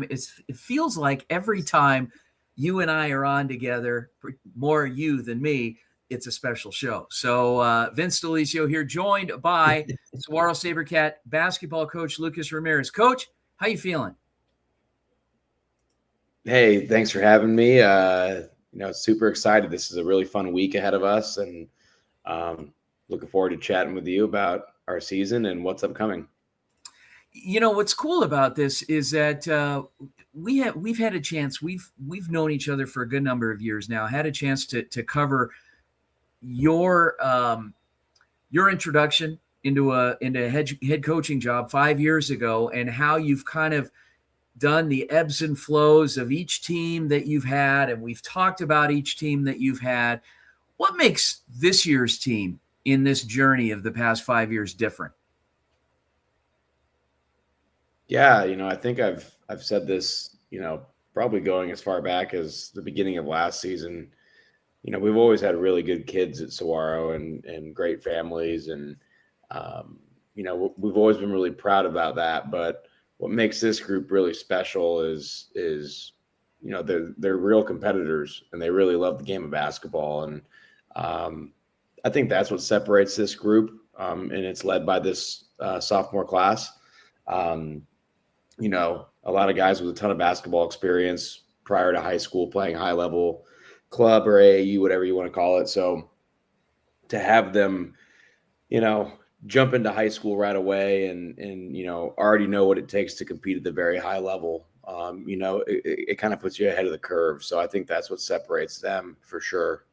it feels like every time you and I are on together, more you than me, it's a special show. So Vince D'Alessio here, joined by Saguaro SaberCat basketball coach Lucas Ramirez. Coach, how you feeling? Hey, thanks for having me. Super excited. This is a really fun week ahead of us, and looking forward to chatting with you about our season and what's upcoming. You know, what's cool about this is that we've had a chance. We've known each other for a good number of years now. Had a chance to cover your introduction into a head coaching job 5 years ago, and how you've kind of done the ebbs and flows of each team that you've had, and we've talked about each team that you've had. What makes this year's team in this journey of the past 5 years different? Yeah, I think I've said this, probably going as far back as the beginning of last season. We've always had really good kids at Saguaro and great families, and we've always been really proud about that. But what makes this group really special is they're real competitors, and they really love the game of basketball. And I think that's what separates this group, and it's led by this sophomore class. A lot of guys with a ton of basketball experience prior to high school, playing high level club or AAU, whatever you want to call it. So to have them, jump into high school right away and already know what it takes to compete at the very high level, it kind of puts you ahead of the curve. So I think that's what separates them for sure.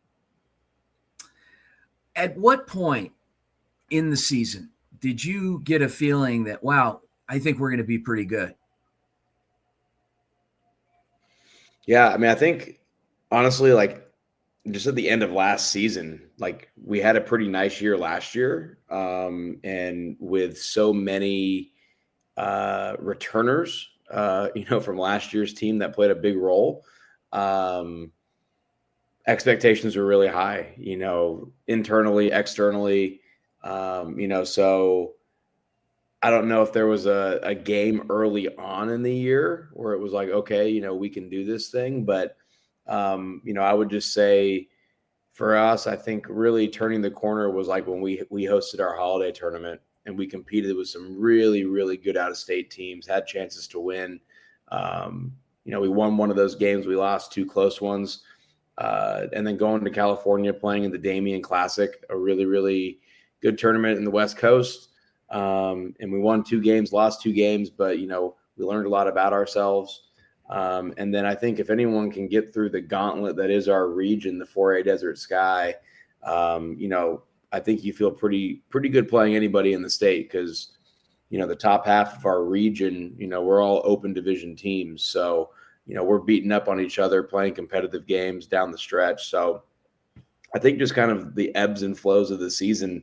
At what point in the season did you get a feeling that, wow, I think we're going to be pretty good? Yeah, I think honestly, just at the end of last season, we had a pretty nice year last year, and with so many returners, from last year's team that played a big role, expectations were really high, internally, externally, so I don't know if there was a game early on in the year where it was like, okay, we can do this thing. But, I would just say for us, I think really turning the corner was like when we hosted our holiday tournament and we competed with some really, really good out-of-state teams, had chances to win. We won one of those games. We lost two close ones. And then going to California, playing in the Damien Classic, a really, really good tournament in the West Coast. And we won 2 games, lost 2 games, but, we learned a lot about ourselves. And then I think if anyone can get through the gauntlet that is our region, the 4A Desert Sky, I think you feel pretty good playing anybody in the state because, the top half of our region, we're all open division teams. So, we're beating up on each other, playing competitive games down the stretch. So I think just kind of the ebbs and flows of the season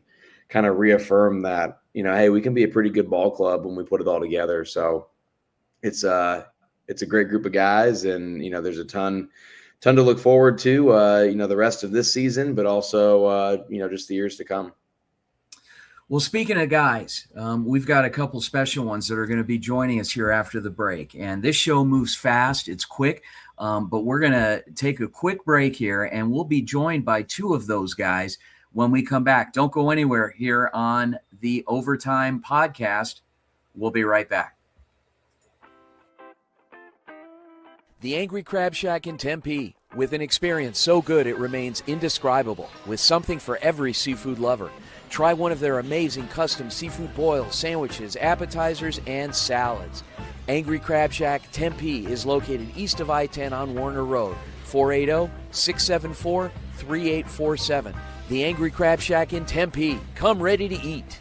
kind of reaffirm that, hey, we can be a pretty good ball club when we put it all together. So it's a great group of guys, and, there's a ton to look forward to, the rest of this season, but also, just the years to come. Well, speaking of guys, we've got a couple special ones that are going to be joining us here after the break. And this show moves fast. It's quick, but we're going to take a quick break here, and we'll be joined by 2 of those guys when we come back. Don't go anywhere here on the Overtime Podcast. We'll be right back. The Angry Crab Shack in Tempe, with an experience so good it remains indescribable, with something for every seafood lover. Try one of their amazing custom seafood boils, sandwiches, appetizers, and salads. Angry Crab Shack Tempe is located east of I-10 on Warner Road, 480-674-3847. The Angry Crab Shack in Tempe. Come ready to eat.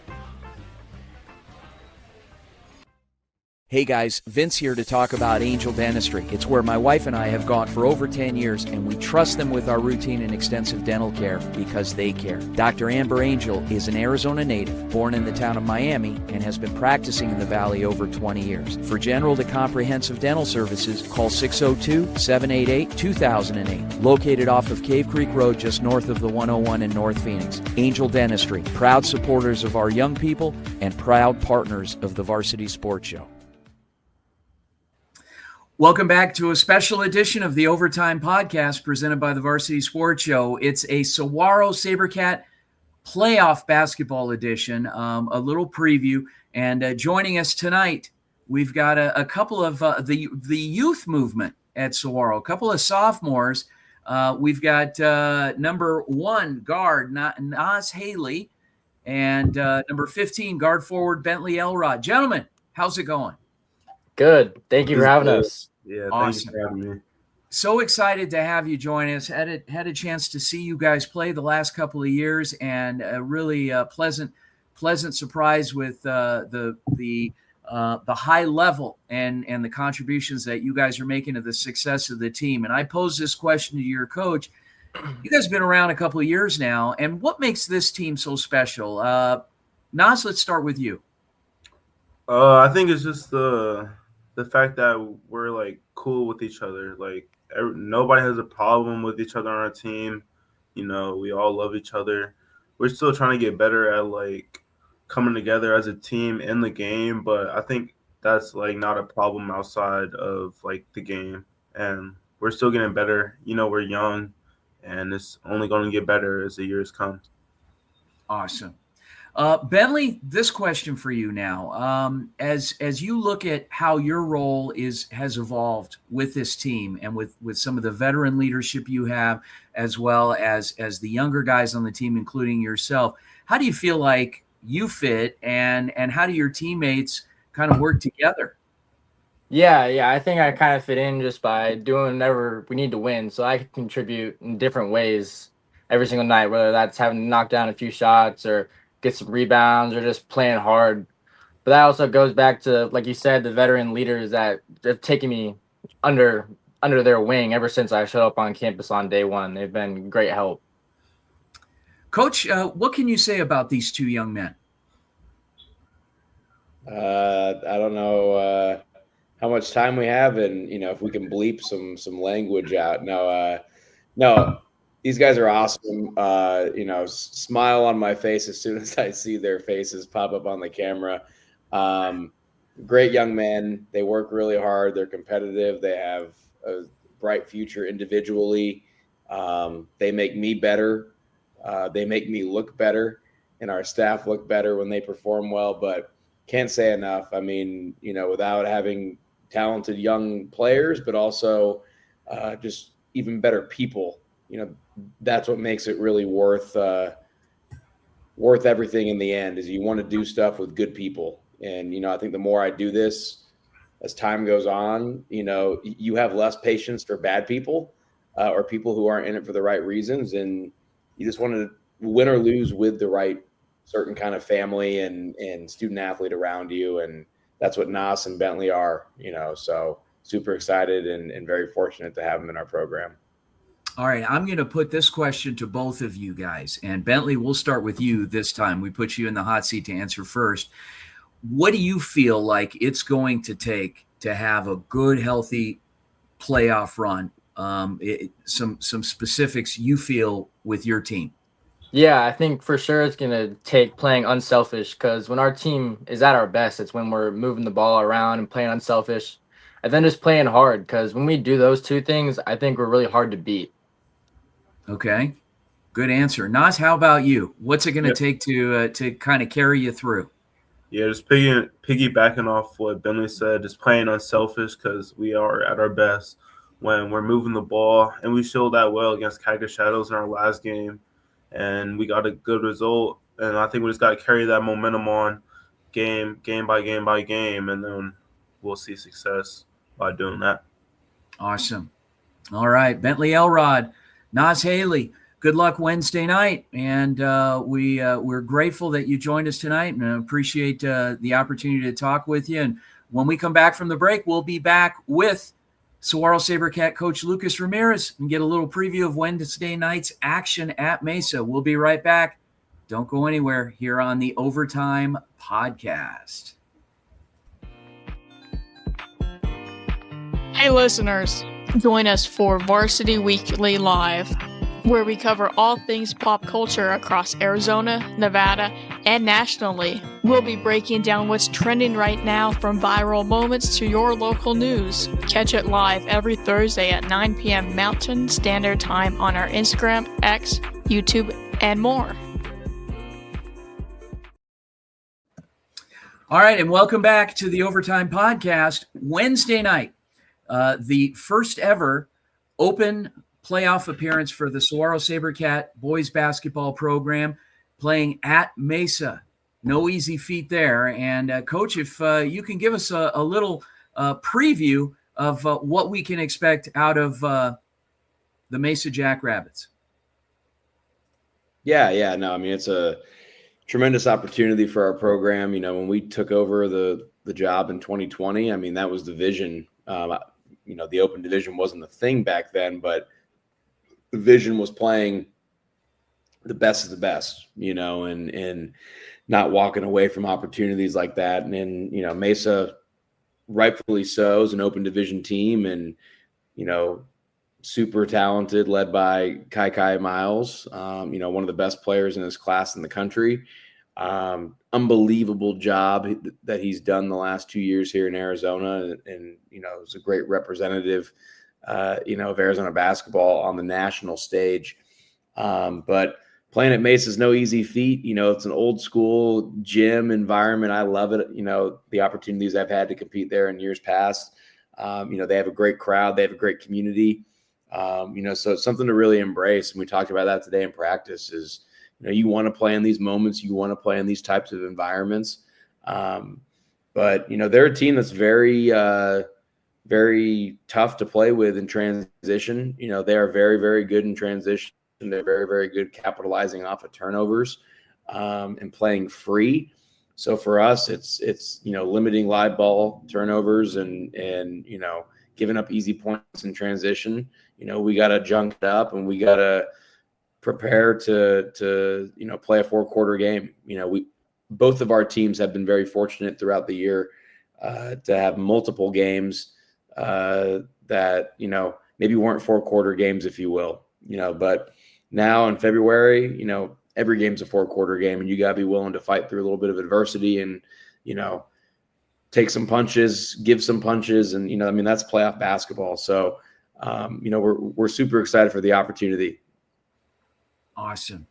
Hey guys, Vince here to talk about Angel Dentistry. It's where my wife and I have gone for over 10 years, and we trust them with our routine and extensive dental care because they care. Dr. Amber Angel is an Arizona native, born in the town of Miami, and has been practicing in the Valley over 20 years. For general to comprehensive dental services, call 602-788-2008. Located off of Cave Creek Road just north of the 101 in North Phoenix. Angel Dentistry, proud supporters of our young people and proud partners of the Varsity Sports Show. Welcome back to a special edition of the Overtime Podcast presented by the Varsity Sports Show. It's a Saguaro SaberCat playoff basketball edition, a little preview. And joining us tonight, we've got a couple of the youth movement at Saguaro, a couple of sophomores. We've got number 1 guard, Nas Haley, and number 15 guard forward, Bentley Elrod. Gentlemen, how's it going? Good. Thank you for having us. Yeah, Awesome. Thank you for having me. So excited to have you join us. Had a chance to see you guys play the last couple of years, and a really pleasant surprise with the high level and the contributions that you guys are making to the success of the team. And I pose this question to your coach. You guys have been around a couple of years now, and what makes this team so special? Nas, let's start with you. I think it's just the fact that we're like cool with each other. Like nobody has a problem with each other on our team. You know, we all love each other. We're still trying to get better at like coming together as a team in the game, but I think that's like not a problem outside of like the game. And we're still getting better. You know, we're young, and it's only going to get better as the years come. Awesome. Bentley, this question for you now. As you look at how your role has evolved with this team and with some of the veteran leadership you have, as well as the younger guys on the team, including yourself, how do you feel like you fit, and how do your teammates kind of work together? Yeah, I think I kind of fit in just by doing whatever we need to win. So I can contribute in different ways every single night, whether that's having to knock down a few shots or get some rebounds or just playing hard. But that also goes back to, like you said, the veteran leaders that have taken me under their wing ever since I showed up on campus on day one. They've been great help. Coach, what can you say about these two young men? I don't know how much time we have, and if we can bleep some language out. No, these guys are awesome. Smile on my face as soon as I see their faces pop up on the camera. Great young men. They work really hard. They're competitive. They have a bright future individually. They make me better. They make me look better, and our staff look better when they perform well. But can't say enough. I mean, without having talented young players, but also just even better people, that's what makes it really worth everything in the end, is you want to do stuff with good people. And, I think the more I do this, as time goes on, you have less patience for bad people or people who aren't in it for the right reasons. And you just want to win or lose with the right certain kind of family and student athlete around you. And that's what Nas and Bentley are, so super excited and very fortunate to have them in our program. All right, I'm going to put this question to both of you guys. And Bentley, we'll start with you this time. We put you in the hot seat to answer first. What do you feel like it's going to take to have a good, healthy playoff run? Some specifics you feel with your team. Yeah, I think for sure it's going to take playing unselfish, because when our team is at our best, it's when we're moving the ball around and playing unselfish, and then just playing hard, because when we do those two things, I think we're really hard to beat. Okay, good answer. Nas, how about you? What's it going to take to kind of carry you through? Yeah, just piggybacking off what Bentley said, just playing unselfish, because we are at our best when we're moving the ball, and we showed that well against Kaka Shadows in our last game, and we got a good result. And I think we just got to carry that momentum on game by game, and then we'll see success by doing that. Awesome. All right, Bentley Elrod, Nas Haley, good luck Wednesday night. And we're grateful that you joined us tonight, and appreciate the opportunity to talk with you. And when we come back from the break, we'll be back with Saguaro SaberCat coach Lucas Ramirez and get a little preview of Wednesday night's action at Mesa. We'll be right back. Don't go anywhere here on the Overtime Podcast. Hey listeners, join us for Varsity Weekly Live. where we cover all things pop culture across Arizona, Nevada, and nationally. We'll be breaking down what's trending right now, from viral moments to your local news. Catch it live every Thursday at 9 p.m. Mountain Standard Time on our Instagram, X, YouTube, and more. All right, and welcome back to the Overtime Podcast. Wednesday night, the first ever open playoff appearance for the Saguaro SaberCat boys basketball program, playing at Mesa. No easy feat there. And Coach, if you can give us a little preview of what we can expect out of the Mesa Jackrabbits. Yeah. No, I mean, it's a tremendous opportunity for our program. You know, when we took over the job in 2020, I mean, that was the vision. The open division wasn't the thing back then, but the vision was playing the best of the best, and not walking away from opportunities like that. And then, Mesa, rightfully so, is an open division team, and, super talented, led by Kai Miles, one of the best players in his class in the country. Unbelievable job that he's done the last 2 years here in Arizona. And is a great representative, of Arizona basketball on the national stage. But playing at Mesa is no easy feat. It's an old school gym environment. I love it. The opportunities I've had to compete there in years past. They have a great crowd. They have a great community. So it's something to really embrace. And we talked about that today in practice is, you want to play in these moments. You want to play in these types of environments. But they're a team that's very, very tough to play with in transition. They are very, very good in transition. They're very, very good capitalizing off of turnovers and playing free. So for us, it's limiting live ball turnovers and giving up easy points in transition. We got to junk it up, and we got to prepare to play a 4-quarter game. Both of our teams have been very fortunate throughout the year to have multiple games that maybe weren't 4-quarter games, if you will. But now in February, every game's a 4-quarter game, and you got to be willing to fight through a little bit of adversity and take some punches, give some punches, and that's playoff basketball. So we're super excited for the opportunity. Awesome.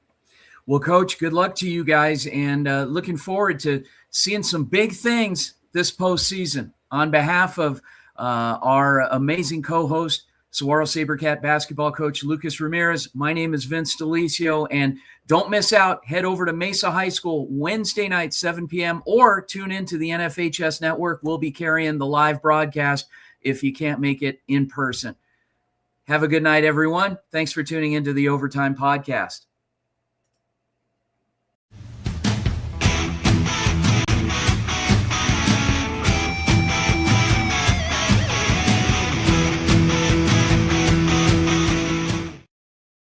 Well, Coach, good luck to you guys, and looking forward to seeing some big things this postseason. On behalf of our amazing co-host, Saguaro SaberCat basketball coach Lucas Ramirez, my name is Vince Delicio, and don't miss out. Head over to Mesa High School Wednesday night, 7 p.m., or tune into the NFHS network. We'll be carrying the live broadcast if you can't make it in person. Have a good night, everyone. Thanks for tuning into the Overtime Podcast.